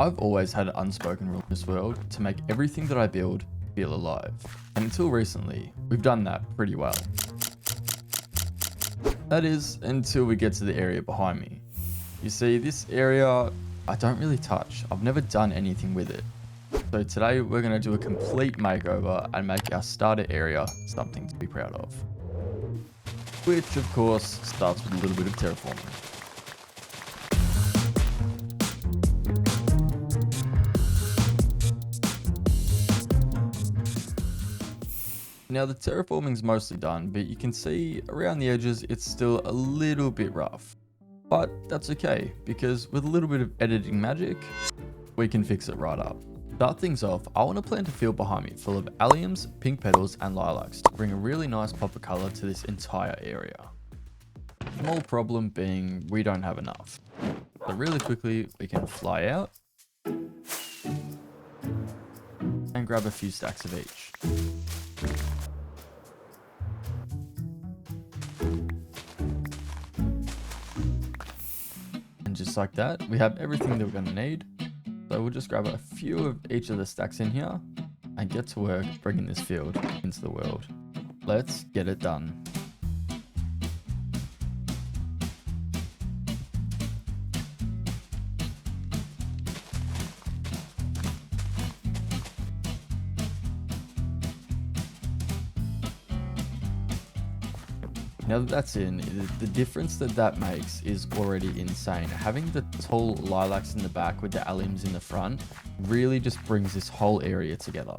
I've always had an unspoken rule in this world to make everything that I build feel alive. And until recently, we've done that pretty well. That is, until we get to the area behind me. You see, this area, I don't really touch. I've never done anything with it. So today we're going to do a complete makeover and make our starter area something to be proud of. Which of course starts with a little bit of terraforming. Now the terraforming's mostly done, but you can see around the edges it's still a little bit rough. But that's okay, because with a little bit of editing magic, we can fix it right up. To start things off, I want to plant a field behind me full of alliums, pink petals and lilacs to bring a really nice pop of colour to this entire area. Small problem being we don't have enough. So really quickly we can fly out and grab a few stacks of each. And just like that, we have everything that we're going to need. So we'll just grab a few of each of the stacks in here and get to work bringing this field into the world. Let's get it done. Now that that's in, the difference that makes is already insane. Having the tall lilacs in the back with the alliums in the front really just brings this whole area together.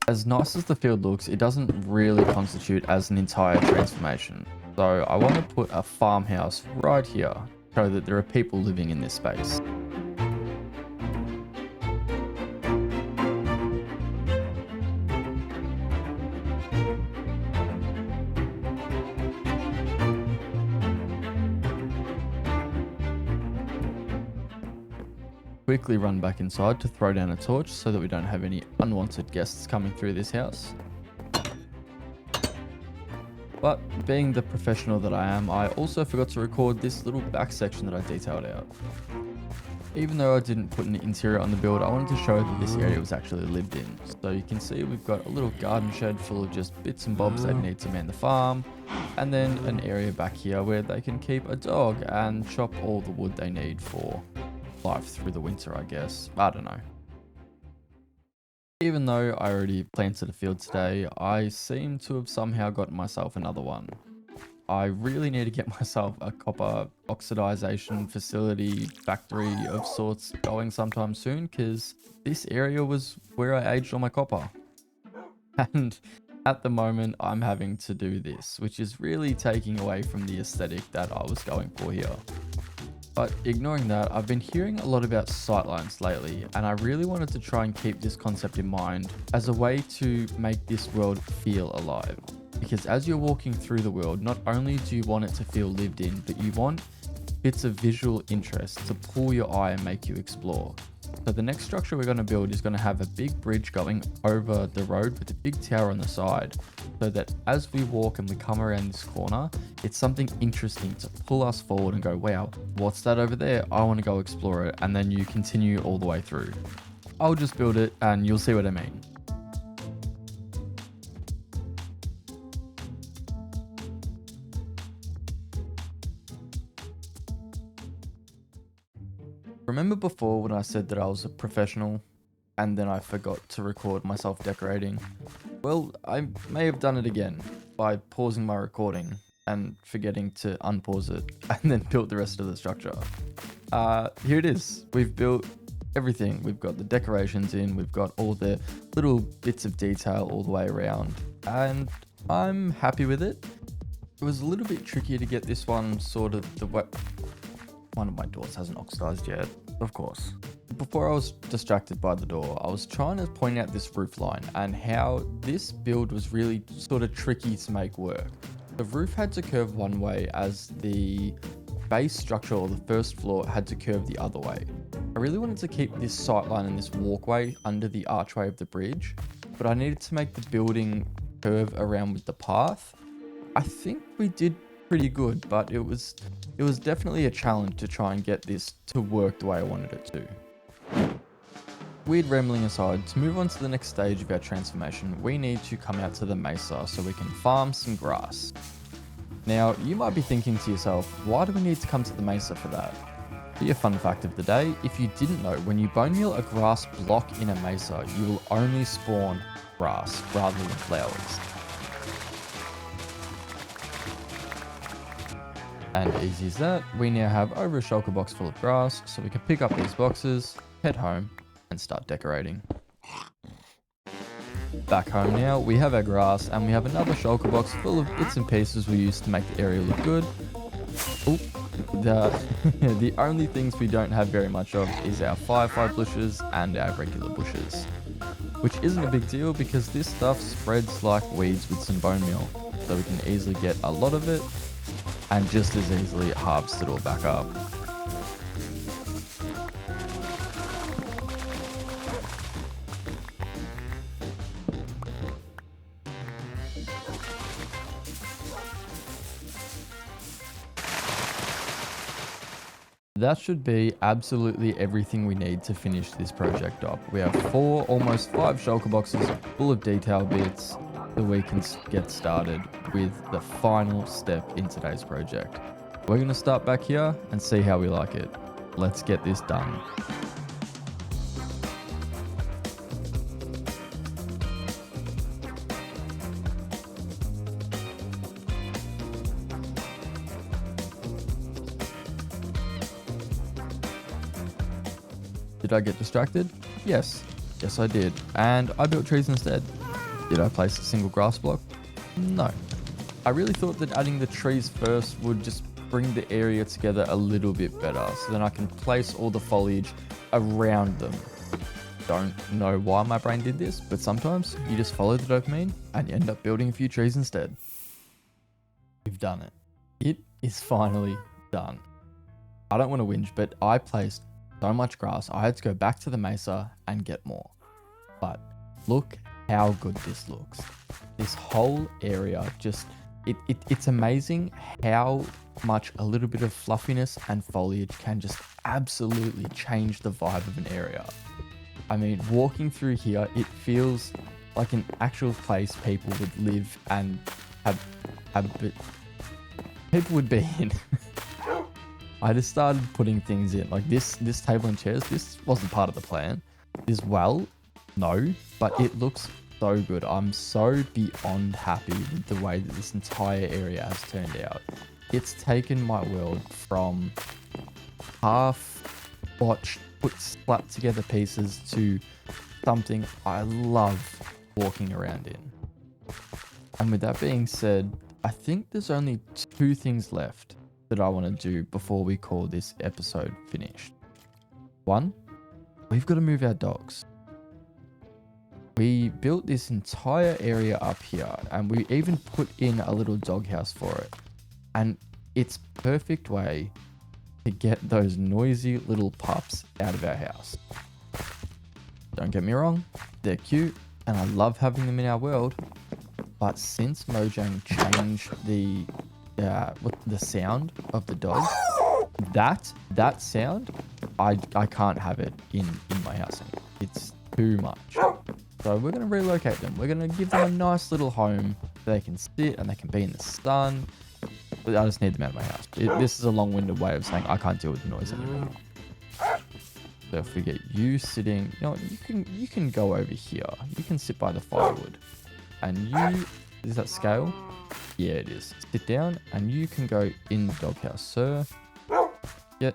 As nice as the field looks, it doesn't really constitute as an entire transformation. So I want to put a farmhouse right here to show that there are people living in this space. Quickly run back inside to throw down a torch so that we don't have any unwanted guests coming through this house. But being the professional that I am, I also forgot to record this little back section that I detailed out. Even though I didn't put an interior on the build, I wanted to show that this area was actually lived in. So you can see we've got a little garden shed full of just bits and bobs they need to man the farm, and then an area back here where they can keep a dog and chop all the wood they need for life through the winter, I guess. I don't know. Even though I already planted a field today, I seem to have somehow gotten myself another one. I really need to get myself a copper oxidization facility factory of sorts going sometime soon, because this area was where I aged all my copper. And at the moment I'm having to do this, which is really taking away from the aesthetic that I was going for here. But ignoring that, I've been hearing a lot about sightlines lately, and I really wanted to try and keep this concept in mind as a way to make this world feel alive. Because as you're walking through the world, not only do you want it to feel lived in, but you want bits of visual interest to pull your eye and make you explore. So the next structure we're going to build is going to have a big bridge going over the road with a big tower on the side, so that as we walk and we come around this corner, it's something interesting to pull us forward and go, wow, what's that over there? I want to go explore it. And then you continue all the way through. I'll just build it and you'll see what I mean. Remember before when I said that I was a professional and then I forgot to record myself decorating? Well, I may have done it again by pausing my recording and forgetting to unpause it and then built the rest of the structure. Here it is. We've built everything. We've got the decorations in, we've got all the little bits of detail all the way around, and I'm happy with it. It was a little bit tricky to get this one sort of the way. One of my doors hasn't oxidized yet, of course. Before I was distracted by the door, I was trying to point out this roof line and how this build was really sort of tricky to make work. The roof had to curve one way as the base structure or the first floor had to curve the other way. I really wanted to keep this sightline and this walkway under the archway of the bridge, but I needed to make the building curve around with the path. I think we did pretty good, but it was definitely a challenge to try and get this to work the way I wanted it to. Weird rambling aside, to move on to the next stage of our transformation, we need to come out to the mesa so we can farm some grass. Now, you might be thinking to yourself, why do we need to come to the mesa for that? Be a fun fact of the day, if you didn't know, when you bone meal a grass block in a mesa, you will only spawn grass rather than flowers. And easy as that, we now have over a shulker box full of grass, so we can pick up these boxes, head home, and start decorating. Back home now, we have our grass, and we have another shulker box full of bits and pieces we use to make the area look good. Ooh, the only things we don't have very much of is our firefly bushes and our regular bushes. Which isn't a big deal because this stuff spreads like weeds with some bone meal, so we can easily get a lot of it and just as easily harvest it all back up. That should be absolutely everything we need to finish this project up. We have 4, almost 5 shulker boxes full of detail bits that we can get started with the final step in today's project. We're going to start back here and see how we like it. Let's get this done. Did I get distracted? Yes. Yes, I did. And I built trees instead. Did I place a single grass block? No. I really thought that adding the trees first would just bring the area together a little bit better, so then I can place all the foliage around them. Don't know why my brain did this, but sometimes you just follow the dopamine and you end up building a few trees instead. We've done it. It is finally done. I don't want to whinge, but I placed so much grass, I had to go back to the mesa and get more. But look how good this looks. This whole area just, it's amazing how much a little bit of fluffiness and foliage can just absolutely change the vibe of an area. I mean, walking through here, it feels like an actual place people would live and people would be in. I just started putting things in, like this table and chairs. This wasn't part of the plan. No, but it looks so good. I'm so beyond happy with the way that this entire area has turned out. It's taken my world from half botched, slapped together pieces to something I love walking around in. And with that being said, I think there's only 2 things left that I want to do before we call this episode finished. 1, we've got to move our dogs. We built this entire area up here and we even put in a little doghouse for it. And it's perfect way to get those noisy little pups out of our house. Don't get me wrong, they're cute and I love having them in our world. But since Mojang changed the sound of the dog, that sound, I can't have it in my house anymore. It's too much. So we're going to relocate them. We're going to give them a nice little home so they can sit and they can be in the sun. But I just need them out of my house. This is a long-winded way of saying I can't deal with the noise anymore. So if we get you sitting, you know what, you can go over here. You can sit by the firewood. And you, is that scale? Yeah, it is. Sit down and you can go in the doghouse, sir. Get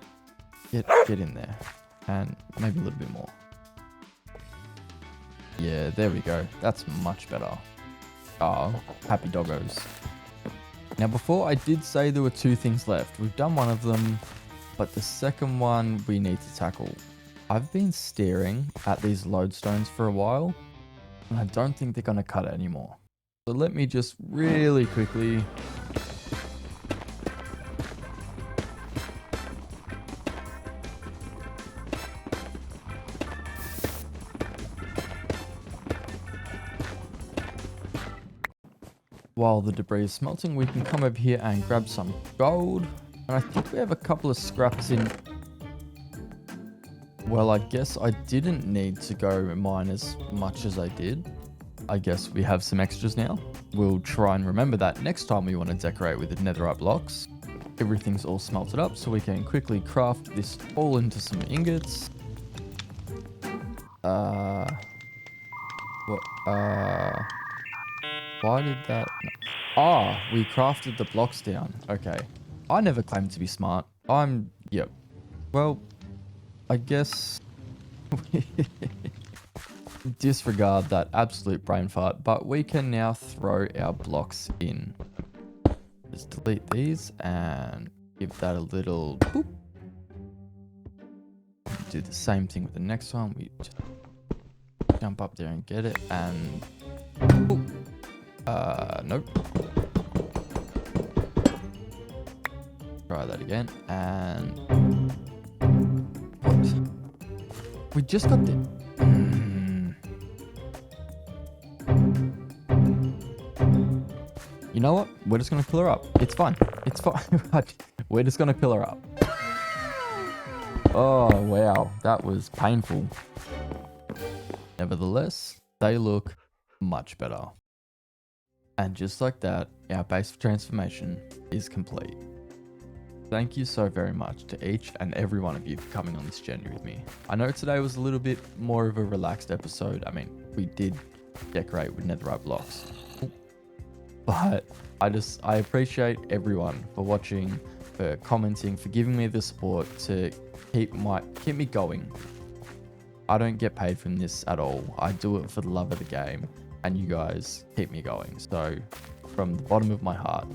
in there. And maybe a little bit more. Yeah, there we go. That's much better. Oh, happy doggos. Now before I did say there were 2 things left. We've done one of them, but the second one we need to tackle. I've been staring at these loadstones for a while, and I don't think they're going to cut it anymore. So let me just really quickly while the debris is smelting, we can come over here and grab some gold. And I think we have a couple of scraps in. Well, I guess I didn't need to go mine as much as I did. I guess we have some extras now. We'll try and remember that next time we want to decorate with the netherite blocks. Everything's all smelted up, so we can quickly craft this all into some ingots. Why did that... Ah, we crafted the blocks down. Okay. I never claimed to be smart. Yep. Well, I guess... disregard that absolute brain fart, but we can now throw our blocks in. Just delete these and give that a little boop. Do the same thing with the next one. We just jump up there and get it and boop. Nope. Try that again and what? We just got the You know what? We're just gonna fill her up. It's fine. It's fine. We're just gonna fill her up. Oh wow, that was painful. Nevertheless, they look much better. And just like that, our base of transformation is complete. Thank you so very much to each and every one of you for coming on this journey with me. I know today was a little bit more of a relaxed episode. I mean, we did decorate with netherite blocks. But I appreciate everyone for watching, for commenting, for giving me the support to keep me going. I don't get paid from this at all. I do it for the love of the game, and you guys keep me going. So from the bottom of my heart,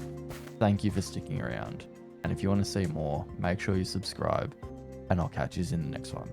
thank you for sticking around. And if you want to see more, make sure you subscribe, and I'll catch you in the next one.